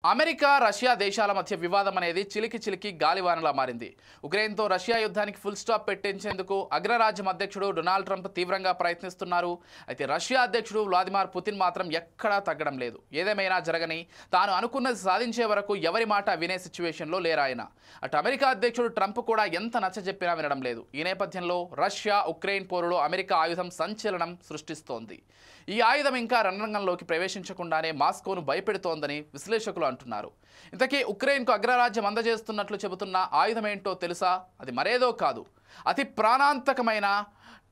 America Russia దేశాల మధ్య వివాదం అనేది చిలికి చిలికి గాలివానలా మారింది. ఉక్రెయిన్తో రష్యా యుద్ధానికి ఫుల్ స్టాప్ పెట్టించేందుకు అగ్రరాజ్యం అధ్యక్షుడు డొనాల్డ్ ట్రంప్ తీవ్రంగా ప్రయత్నిస్తున్నారు. అయితే రష్యా అధ్యక్షుడు వ్లాదిమిర్ పుతిన్ మాత్రం ఎక్కడా తగ్గడం లేదు. ఏదేమైనా జరగని తాను అనుకున్నది సాధించే వరకు ఎవరి మాట వినే సిచ్యువేషన్లో లేరాయన. అటు అమెరికా అధ్యక్షుడు ట్రంప్ కూడా ఎంత నచ్చజెప్పినా వినడం లేదు. ఈ నేపథ్యంలో రష్యా ఉక్రెయిన్ పోరులో అమెరికా ఆయుధం సంచలనం సృష్టిస్తోంది. ఈ ఆయుధం ఇంకా రణరంగంలోకి ప్రవేశించకుండానే మాస్కోను భయపెడుతోందని విశ్లేషకులు అంటున్నారు. ఇంతకీ ఉక్రెయిన్కు అగ్రరాజ్యం అందజేస్తున్నట్లు చెబుతున్న ఆయుధం ఏంటో తెలుసా? అది మరేదో కాదు, అతి ప్రాణాంతకమైన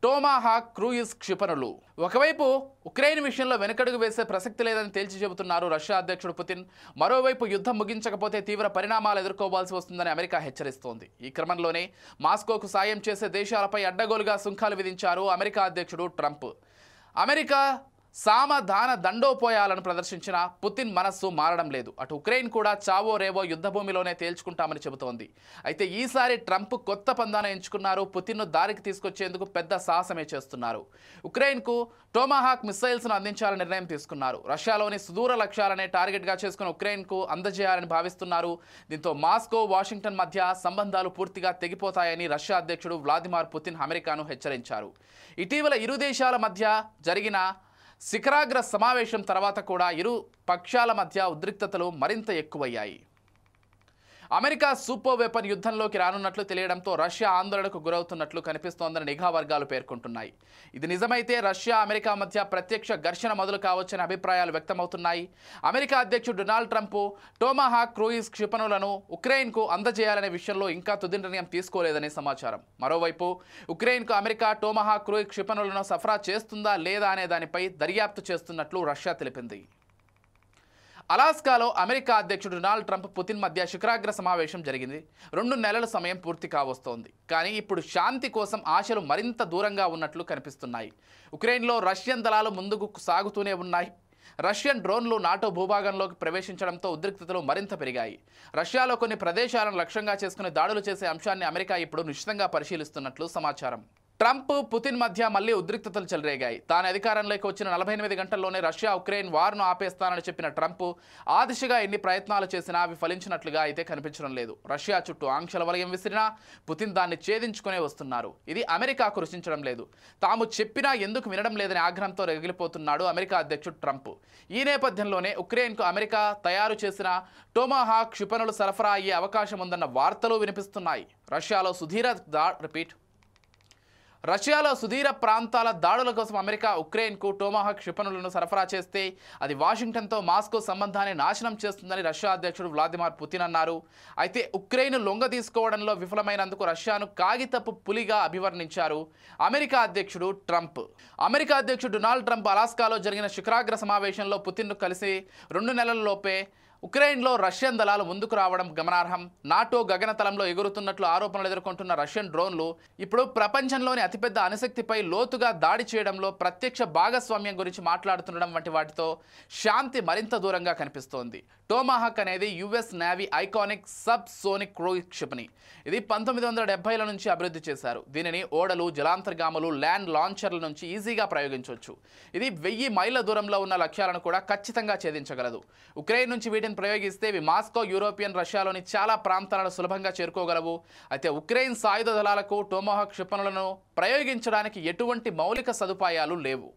టోమాహాక్ క్రూయిజ్ క్షిపణులు. ఒకవైపు ఉక్రెయిన్ విషయంలో వెనుకడుగు వేసే ప్రసక్తి లేదని తేల్చి చెబుతున్నారు రష్యా అధ్యక్షుడు పుతిన్. మరోవైపు యుద్ధం ముగించకపోతే తీవ్ర పరిణామాలు ఎదుర్కోవాల్సి వస్తుందని అమెరికా హెచ్చరిస్తోంది. ఈ క్రమంలోనే మాస్కోకు సాయం చేసే దేశాలపై అడ్డగోలుగా సుంకాలు విధించారు అమెరికా అధ్యక్షుడు ట్రంప్. అమెరికా సామధాన దండోపాయాలను ప్రదర్శించిన పుతిన్ మనస్సు మారడం లేదు. అటు ఉక్రెయిన్ కూడా చావో రేవో యుద్ధభూమిలోనే తేల్చుకుంటామని చెబుతోంది. అయితే ఈసారి ట్రంప్ కొత్త పందాన ఎంచుకున్నారు. పుతిన్ను దారికి తీసుకొచ్చేందుకు పెద్ద సాహసమే చేస్తున్నారు. ఉక్రెయిన్కు టోమాహాక్ మిసైల్స్ను అందించాలని నిర్ణయం తీసుకున్నారు. రష్యాలోని సుదూర లక్ష్యాలనే టార్గెట్గా చేసుకుని ఉక్రెయిన్కు అందజేయాలని భావిస్తున్నారు. దీంతో మాస్కో వాషింగ్టన్ మధ్య సంబంధాలు పూర్తిగా తెగిపోతాయని రష్యా అధ్యక్షుడు వ్లాదిమిర్ పుతిన్ అమెరికాను హెచ్చరించారు. ఇటీవల ఇరు దేశాల మధ్య జరిగిన శిఖరాగ్ర సమావేశం తర్వాత కూడా ఇరు పక్షాల మధ్య ఉద్రిక్తతలు మరింత ఎక్కువయ్యాయి. అమెరికా సూపర్ వెపన్ యుద్ధంలోకి రానున్నట్లు తెలియడంతో రష్యా ఆందోళనకు గురవుతున్నట్లు కనిపిస్తోందని నిఘా వర్గాలు పేర్కొంటున్నాయి. ఇది నిజమైతే రష్యా అమెరికా మధ్య ప్రత్యక్ష ఘర్షణ మొదలు కావచ్చని అభిప్రాయాలు వ్యక్తమవుతున్నాయి. అమెరికా అధ్యక్షుడు డొనాల్డ్ ట్రంప్ టోమాహాక్ క్రూయిజ్ క్షిపణులను ఉక్రెయిన్కు అందజేయాలనే విషయంలో ఇంకా తుది నిర్ణయం తీసుకోలేదని సమాచారం. మరోవైపు ఉక్రెయిన్కు అమెరికా టోమాహాక్ క్రూయిజ్ క్షిపణులను సరఫరా చేస్తుందా లేదా అనే దానిపై దర్యాప్తు చేస్తున్నట్లు రష్యా తెలిపింది. అలాస్కాలో అమెరికా అధ్యక్షుడు డొనాల్డ్ ట్రంప్ పుతిన్ మధ్య శిఖరాగ్ర సమావేశం జరిగింది. 2 నెలల సమయం పూర్తి కావస్తోంది. కానీ ఇప్పుడు శాంతి కోసం ఆశలు మరింత దూరంగా ఉన్నట్లు కనిపిస్తున్నాయి. ఉక్రెయిన్లో రష్యన్ దళాలు ముందుకు సాగుతూనే ఉన్నాయి. రష్యన్ డ్రోన్లు నాటో భూభాగంలోకి ప్రవేశించడంతో ఉద్రిక్తతలు మరింత పెరిగాయి. రష్యాలో కొన్ని ప్రదేశాలను లక్ష్యంగా చేసుకుని దాడులు చేసే అంశాన్ని అమెరికా ఇప్పుడు నిశ్చితంగా పరిశీలిస్తున్నట్లు సమాచారం. ట్రంప్ పుతిన్ మధ్య మళ్లీ ఉద్రిక్తతలు చెలరేగాయి. తాను అధికారంలోకి వచ్చిన 48 గంటల్లోనే రష్యా ఉక్రెయిన్ వార్ను ఆపేస్తానని చెప్పిన ట్రంప్ ఆ దిశగా ఎన్ని ప్రయత్నాలు చేసినా అవి ఫలించినట్లుగా అయితే కనిపించడం లేదు. రష్యా చుట్టూ ఆంక్షల వలయం విసిరినా పుతిన్ దాన్ని ఛేదించుకునే వస్తున్నారు. ఇది అమెరికాకు రుచించడం లేదు. తాము చెప్పినా ఎందుకు వినడం లేదని ఆగ్రహంతో రగిలిపోతున్నాడు అమెరికా అధ్యక్షుడు ట్రంప్. ఈ నేపథ్యంలోనే ఉక్రెయిన్కు అమెరికా తయారు చేసిన టోమాహాక్ క్షిపణులు సరఫరా అయ్యే అవకాశం ఉందన్న వార్తలు వినిపిస్తున్నాయి. రష్యాలో సుదీర ప్రాంతాల దాడుల కోసం అమెరికా ఉక్రెయిన్కు టోమాహాక్ క్షిపణులను సరఫరా చేస్తే అది వాషింగ్టన్తో మాస్కో సంబంధాన్ని నాశనం చేస్తుందని రష్యా అధ్యక్షుడు వ్లాదిమిర్ పుతిన్ అన్నారు. అయితే ఉక్రెయిన్ లొంగ తీసుకోవడంలో విఫలమైనందుకు రష్యాను కాగితపు పులిగా అభివర్ణించారు అమెరికా అధ్యక్షుడు ట్రంప్. అమెరికా అధ్యక్షుడు డొనాల్డ్ ట్రంప్ అలాస్కాలో జరిగిన శిఖరాగ్ర సమావేశంలో పుతిన్ను కలిసి 2 నెలల్లోపే ఉక్రెయిన్లో రష్యన్ దళాలు ముందుకు రావడం గమనార్హం. నాటో గగనతలంలో ఎగురుతున్నట్లు ఆరోపణలు ఎదుర్కొంటున్న రష్యన్ డ్రోన్లు ఇప్పుడు ప్రపంచంలోని అతిపెద్ద అణుశక్తిపై లోతుగా దాడి చేయడంలో ప్రత్యక్ష భాగస్వామ్యం గురించి మాట్లాడుతుండడం వంటి వాటితో శాంతి మరింత దూరంగా కనిపిస్తోంది. టోమాహాక్ అనేది US navy iconic sub sonic cruise క్షిపణి. ఇది 1970ల నుంచి అభివృద్ధి చేశారు. దీనిని ఓడలు, జలాంతర్గాములు, ల్యాండ్ లాంచర్ల నుంచి ఈజీగా ప్రయోగించవచ్చు. ఇది 1000 మైళ్ళ దూరంలో ఉన్న లక్ష్యాలను కూడా ఖచ్చితంగా ఛేదించగలదు. ఉక్రెయిన్ నుంచి వీటిని ప్రయోగిస్తే ఇవి మాస్కో, యూరోపియన్ రష్యాలోని చాలా ప్రాంతాలను సులభంగా చేరుకోగలవు. అయితే ఉక్రెయిన్ సాయుధ దళాలకు టోమాహాక్ క్షిపణులను ప్రయోగించడానికి ఎటువంటి మౌలిక సదుపాయాలు లేవు.